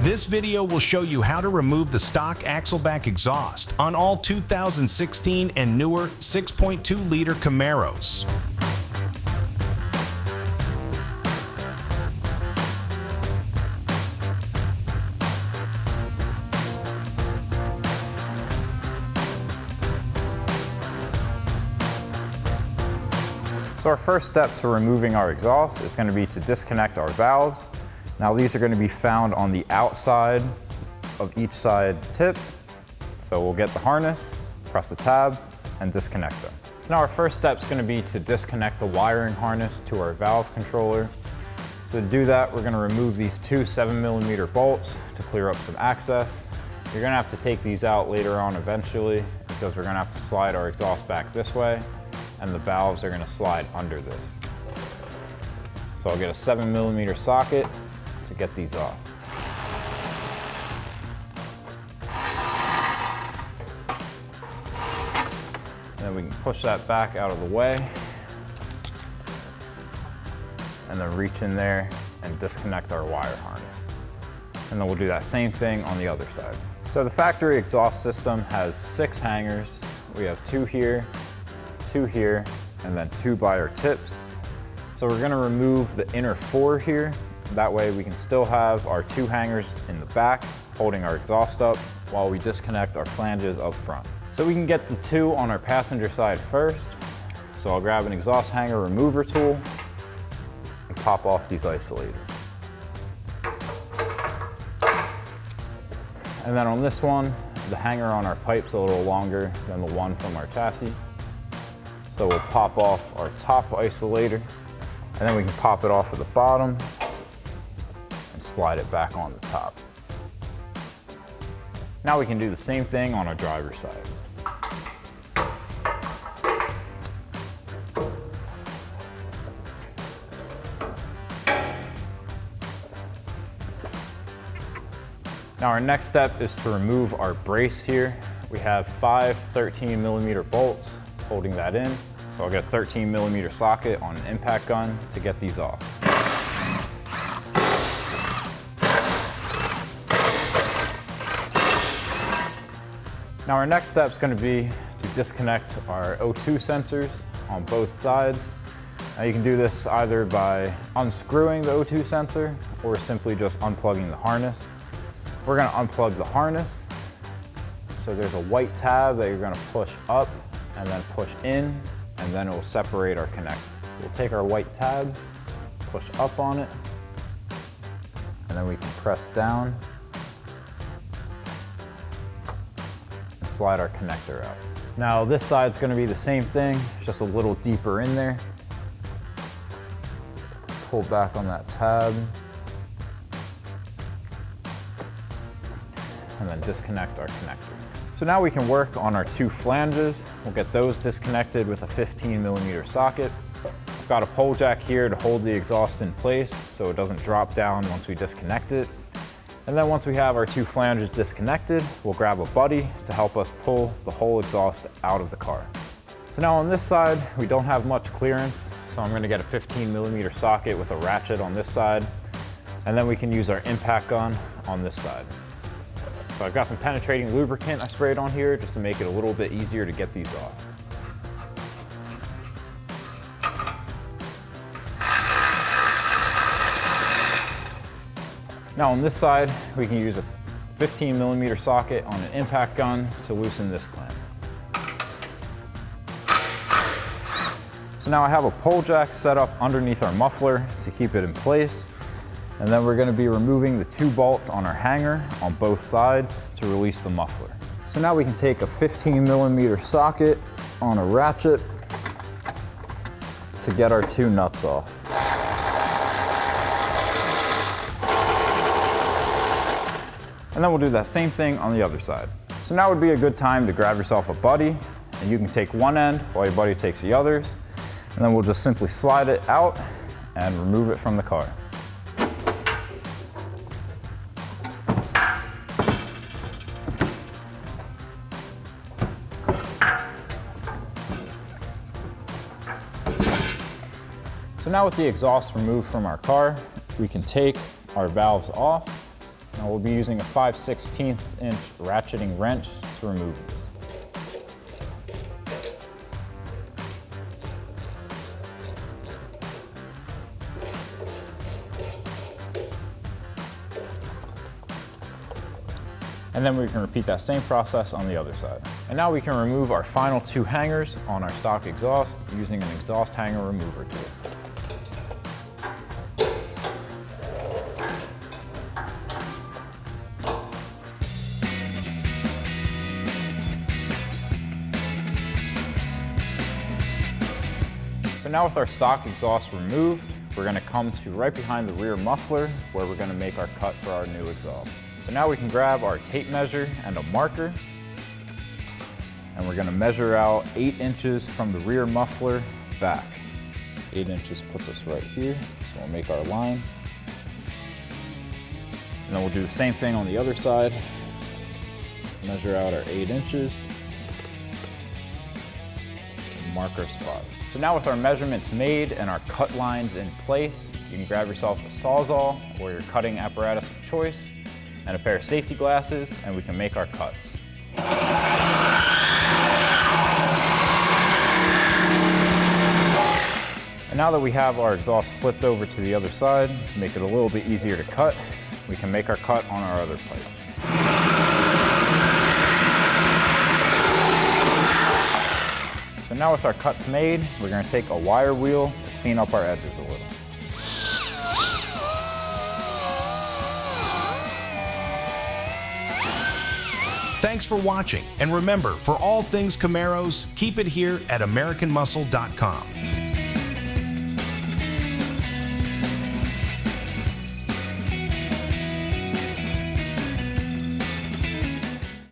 This video will show you how to remove the stock Axleback exhaust on all 2016 and newer 6.2-liter Camaros. So our first step to removing our exhaust is going to be to disconnect our valves. Now these are going to be found on the outside of each side tip. So we'll get the harness, press the tab, and disconnect them. So now our first step is going to be to disconnect the wiring harness to our valve controller. So to do that, we're going to remove these two 7mm bolts to clear up some access. You're going to have to take these out later on eventually because we're going to have to slide our exhaust back this way, and the valves are going to slide under this. So I'll get a 7mm socket to get these off. And then we can push that back out of the way and then reach in there and disconnect our wire harness. And then we'll do that same thing on the other side. So the factory exhaust system has 6 hangers. We have 2 here, 2 here, and then 2 by our tips. So we're gonna remove the inner 4 here. That way we can still have our 2 hangers in the back holding our exhaust up while we disconnect our flanges up front. So we can get the 2 on our passenger side first. So I'll grab an exhaust hanger remover tool and pop off these isolators. And then on this one, the hanger on our pipe's a little longer than the one from our chassis. So we'll pop off our top isolator, and then we can pop it off at the bottom and slide it back on the top. Now we can do the same thing on our driver's side. Now our next step is to remove our brace here. We have 5 13mm bolts holding that in. So I'll get a 13mm socket on an impact gun to get these off. Now our next step is going to be to disconnect our O2 sensors on both sides. Now you can do this either by unscrewing the O2 sensor or simply just unplugging the harness. We're going to unplug the harness. So there's a white tab that you're going to push up and then push in, and then it will separate our connector. So we'll take our white tab, push up on it, and then we can press down and slide our connector out. Now this side's going to be the same thing, just a little deeper in there. Pull back on that tab, and then disconnect our connector. So now we can work on our 2 flanges. We'll get those disconnected with a 15mm socket. I've got a pole jack here to hold the exhaust in place so it doesn't drop down once we disconnect it. And then once we have our 2 flanges disconnected, we'll grab a buddy to help us pull the whole exhaust out of the car. So now on this side, we don't have much clearance, so I'm gonna get a 15mm socket with a ratchet on this side, and then we can use our impact gun on this side. So I've got some penetrating lubricant I sprayed on here just to make it a little bit easier to get these off. Now on this side, we can use a 15mm socket on an impact gun to loosen this clamp. So now I have a pole jack set up underneath our muffler to keep it in place. And then we're going to be removing the 2 bolts on our hanger on both sides to release the muffler. So now we can take a 15mm socket on a ratchet to get our 2 nuts off. And then we'll do that same thing on the other side. So now would be a good time to grab yourself a buddy, and you can take one end while your buddy takes the others. And then we'll just simply slide it out and remove it from the car. So now with the exhaust removed from our car, we can take our valves off Now we'll be using a 5/16 inch ratcheting wrench to remove this. And then we can repeat that same process on the other side. And now we can remove our final 2 hangers on our stock exhaust using an exhaust hanger remover tool. So now with our stock exhaust removed, we're going to come to right behind the rear muffler where we're going to make our cut for our new exhaust. So now we can grab our tape measure and a marker, and we're going to measure out 8 inches from the rear muffler back. 8 inches puts us right here, so we'll make our line. And then we'll do the same thing on the other side. Measure out our 8 inches. Mark our spot. So now with our measurements made and our cut lines in place, you can grab yourself a Sawzall or your cutting apparatus of choice and a pair of safety glasses, and we can make our cuts. And now that we have our exhaust flipped over to the other side to make it a little bit easier to cut, we can make our cut on our other pipe. So now with our cuts made, we're going to take a wire wheel to clean up our edges a little. Thanks for watching, and remember, for all things Camaros, keep it here at AmericanMuscle.com.